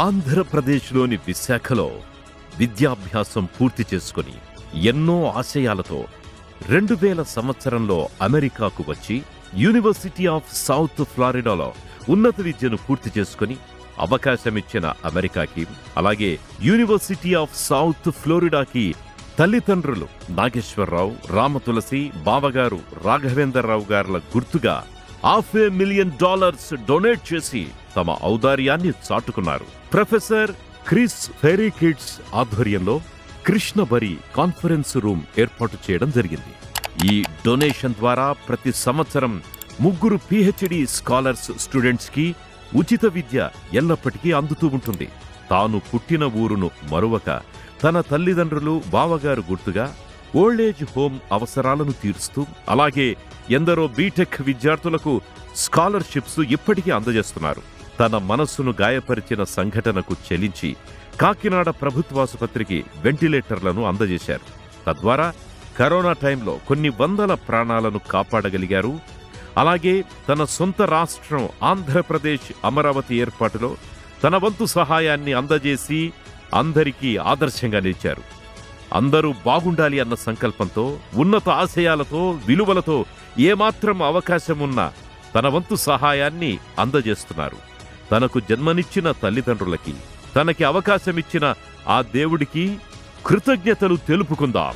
ఆంధ్రప్రదేశ్లోని విశాఖలో విద్యాభ్యాసం పూర్తి చేసుకుని ఎన్నో ఆశయాలతో 2000 సంవత్సరంలో అమెరికాకు వచ్చి యూనివర్సిటీ ఆఫ్ సౌత్ ఫ్లారిడాలో ఉన్నత విద్యను పూర్తి చేసుకుని అవకాశమిచ్చిన అమెరికాకి, అలాగే యూనివర్సిటీ ఆఫ్ సౌత్ ఫ్లోరిడాకి తల్లిదండ్రులు నాగేశ్వరరావు, రామతులసి, బావగారు రాఘవేంద్రరావు గారుల గుర్తుగా $500,000 డొనేట్ చేసి తమ ఔదార్యాన్ని చాటుకున్నారు. ప్రొఫెసర్ క్రిస్ ఫెరీ కిడ్స్ ఆధ్వర్యంలో కృష్ణబరి కాన్ఫరెన్స్ రూమ్ ఏర్పాటు చేయడం జరిగింది. ఈ డొనేషన్ ద్వారా ప్రతి సంవత్సరం 3 PhD స్కాలర్స్ స్టూడెంట్స్ కి ఉచిత విద్య ఎల్లప్పటికీ అందుతూ ఉంటుంది. తాను పుట్టిన ఊరును మరువక తన తల్లిదండ్రులు, బావగారు గుర్తుగా ఓల్డేజ్ హోమ్ అవసరాలను తీరుస్తూ, అలాగే ఎందరో బీటెక్ విద్యార్థులకు స్కాలర్షిప్స్ ఇప్పటికీ అందజేస్తున్నారు. తన మనస్సును గాయపరిచిన సంఘటనకు చెలించి కాకినాడ ప్రభుత్వాసుపత్రికి వెంటిలేటర్లను అందజేశారు. తద్వారా కరోనా టైంలో కొన్ని వందల ప్రాణాలను కాపాడగలిగారు. అలాగే తన సొంత రాష్ట్రం ఆంధ్రప్రదేశ్ అమరావతి ఏర్పాటులో తన వంతు సహాయాన్ని అందజేసి అందరికీ ఆదర్శంగా నిలిచారు. అందరూ బాగుండాలి అన్న సంకల్పంతో, ఉన్నత ఆశయాలతో, విలువలతో ఏమాత్రం అవకాశం ఉన్నా తన వంతు సహాయాన్ని అందజేస్తున్నారు. తనకు జన్మనిచ్చిన తల్లిదండ్రులకి, తనకి అవకాశమిచ్చిన ఆ దేవుడికి కృతజ్ఞతలు తెలుపుకుందాం.